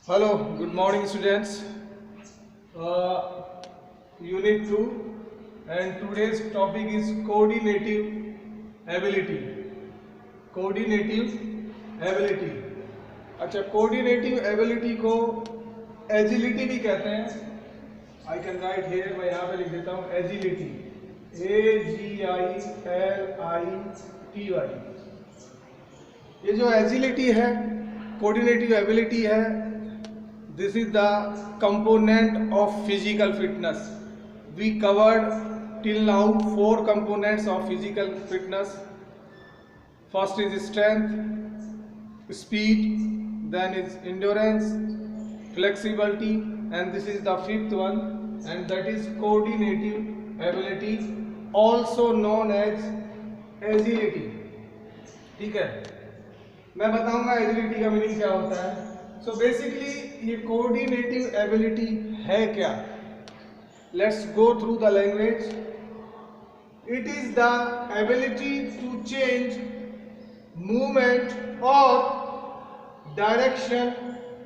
Hello, good morning students. Unit 2 and today's topic is coordinative ability. Coordinative ability. अच्छा, coordinative ability को agility भी कहते हैं. I can write here, मैं यहाँ पे लिख देता हूँ agility. A-G-I-L-I-T-Y. ये जो agility है, coordinative ability है, this is the component of physical fitness. We covered till now 4 components of physical fitness. First is strength, speed, then is endurance, flexibility, and this is the 5th one, and that is coordinative ability, also known as agility. ठीक है, मैं बताऊंगा agility का meaning क्या होता है. So basically ये coordinative ability है क्या? Let's go through the language. It is the ability to change movement or direction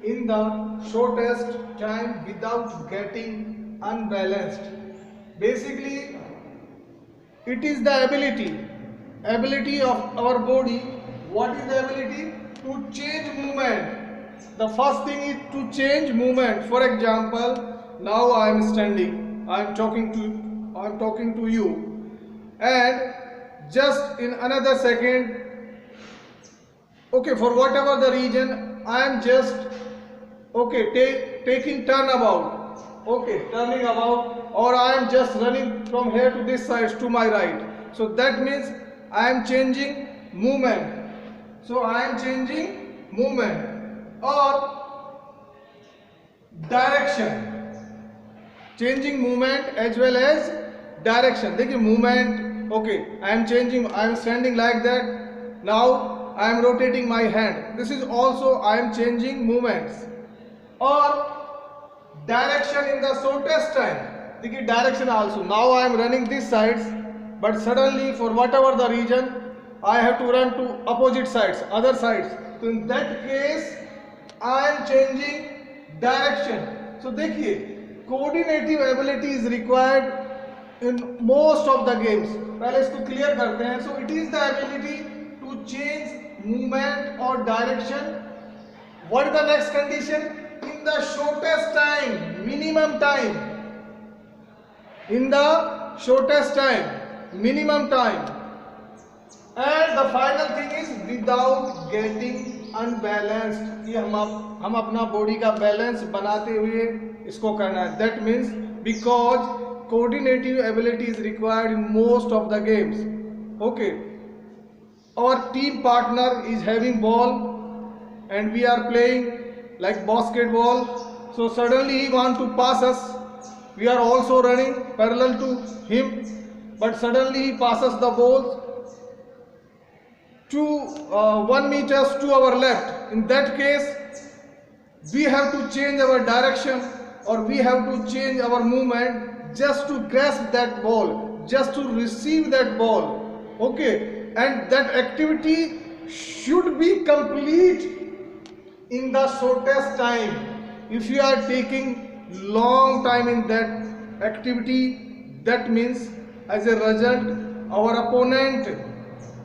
in the shortest time without getting unbalanced. Basically it is the ability of our body. What is the ability? To change movement. The first thing is to change movement. For example, now I am standing, I am talking to you, and just in another second, okay, for whatever the reason, I am just taking turnabout, turning about, or I am just running from here to this side to my right. So that means I am changing movement. Or direction, changing movement as well as direction. देखिए movement, I am changing, I am standing like that, now I am rotating my hand, this is also I am changing movements. Or direction in the shortest time, देखिए direction also, now I am running this sides, but suddenly for whatever the reason I have to run to opposite sides, other sides. So in that case I am changing direction. So देखिए coordinative ability is required in most of the games. पहले इसको clear करते हैं. So it is the ability to change movement or direction. What is the next condition? In the shortest time, minimum time. In the shortest time, minimum time. And the final thing is without getting unbalanced. ये हम अपना body का balance बनाते हुए इसको करना है. That means because coordinative ability is required in most of the games. Our team partner is having ball and we are playing like basketball. So suddenly he want to pass us. We are also running parallel to him, but suddenly he passes the ball to 1 meter to our left. In that case we have to change our direction or we have to change our movement just to grasp that ball, just to receive that ball. And that activity should be complete in the shortest time. If you are taking long time in that activity, that means as a result our opponent,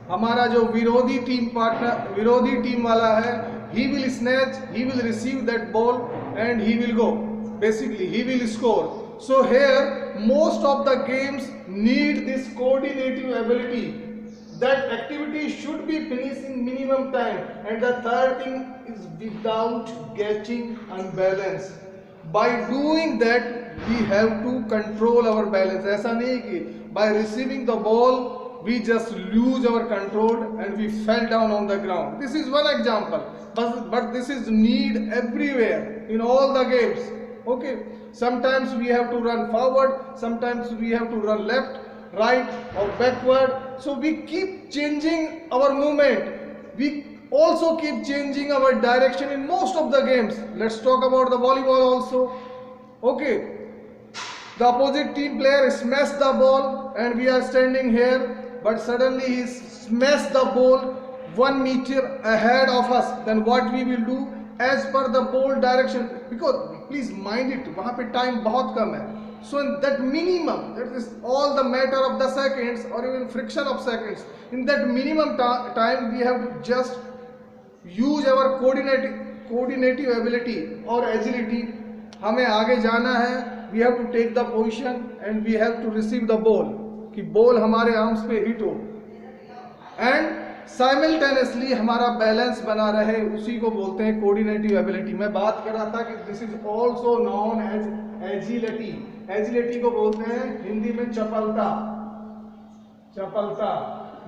हमारा जो विरोधी team वाला है, he will snatch, he will receive that ball and he will go. Basically he will score. So here most of the games need this coordinative ability. That activity should be finished in minimum time. And the third thing is without getting unbalanced. By doing that we have to control our balance. ऐसा नहीं कि by receiving the ball we just lose our control and we fell down on the ground. This is one example, but this is need everywhere in all the games. Sometimes we have to run forward, sometimes we have to run left, right or backward. So we keep changing our movement, we also keep changing our direction in most of the games. Let's talk about the volleyball also. The opposite team player smashed the ball and we are standing here, but suddenly he smashed the ball 1 meter ahead of us. Then what we will do? As per the ball direction, because please mind it, वहां पे time बहुत कम है. So in that minimum, that is all the matter of the seconds or even fraction of seconds, in that minimum time we have to just use our coordinative ability or agility. हमें आगे जाना है, we have to take the position and we have to receive the ball, कि ball हमारे arms पे hit हो and simultaneously हमारा balance बना रहे, उसी को बोलते हैं कोऑर्डिनेटिव एबिलिटी. मैं बात कर रहा था कि this is also known as agility. Agility को बोलते हैं हिंदी में चपलता, चपलता,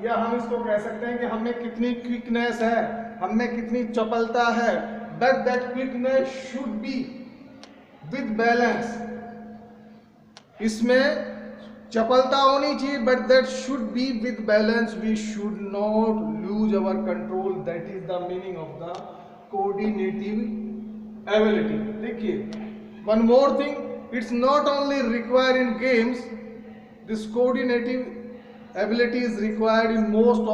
या हम इसको कह सकते हैं कि हमें कितनी क्विकनेस है, हमें कितनी चपलता है. But that quickness should be with balance. इसमें चपलता होनी चाहिए, but that should be with balance. We should not lose our control. That is the meaning of the coordinative ability. देखिए, one more thing, it's not only required in games, this coordinative ability is required in most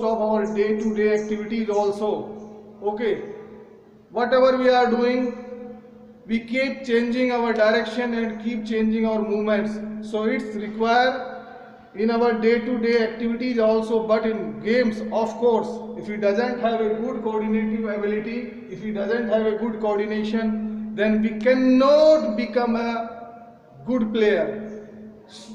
of our day-to-day activities also. Okay, whatever we are doing, we keep changing our direction and keep changing our movements, so it's required in our day-to-day activities also. But in games, of course, if he doesn't have a good coordinative ability, if he doesn't have a good coordination, then we cannot become a good player.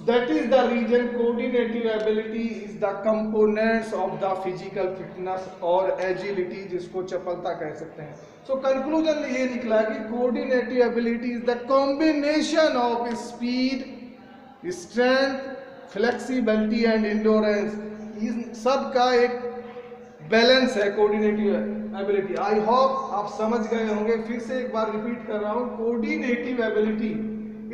That is the reason coordinative ability is the components of the physical fitness or agility, जिसको चपलता कह सकते हैं. So conclusion ये निकला कि coordinative ability is the combination of speed, strength, flexibility and endurance. इन सब का एक बैलेंस है कोऑर्डिनेटिव एबिलिटी. आई होप आप समझ गए होंगे. फिर से एक बार रिपीट कर रहा हूं, coordinative ability,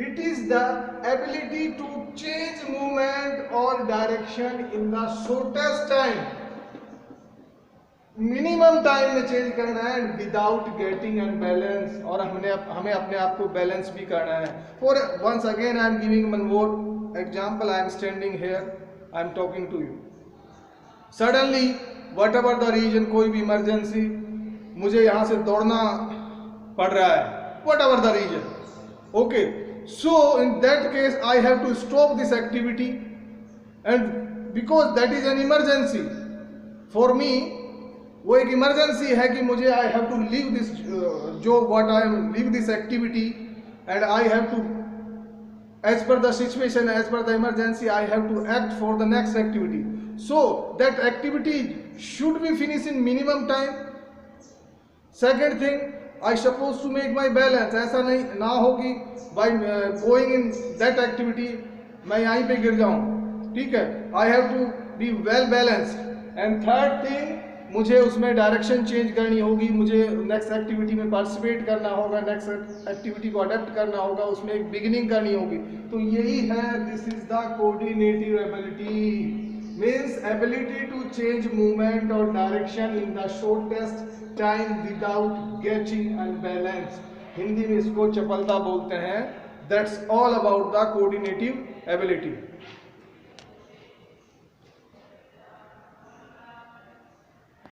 it is the ability to change movement और direction in the shortest time. Minimum time में चेंज करना है विदाउट गेटिंग अनबैलेंस, और हमें अपने आप को बैलेंस भी करना है. For once again I am giving one more example. I am standing here, I am talking to you. Suddenly whatever the reason, कोई भी इमरजेंसी, मुझे यहाँ से दौड़ना पड़ रहा है, whatever the reason. Okay, so in that case I have to stop this activity, and because that is an emergency for me, वो एक इमरजेंसी है कि मुझे I have to leave this job, what I am leave this activity, and I have to, as per the situation, as per the emergency, I have to act for the next activity. So that activity should be finished in minimum time. Second thing, I supposed to make my balance. ऐसा नहीं ना हो कि by going in that activity मैं यहीं पे गिर जाऊं. ठीक है, I have to be well balanced. And third thing, मुझे उसमें डायरेक्शन चेंज करनी होगी, मुझे नेक्स्ट एक्टिविटी में पार्टिसिपेट करना होगा, नेक्स्ट एक्टिविटी को अडेप्ट करना होगा, उसमें एक बिगिनिंग करनी होगी. तो यही है, this is the coordinative ability. Means ability to change movement or direction in the shortest time without getting unbalanced. Hindi में इसको चपलता बोलते हैं. That's all about the coordinative ability.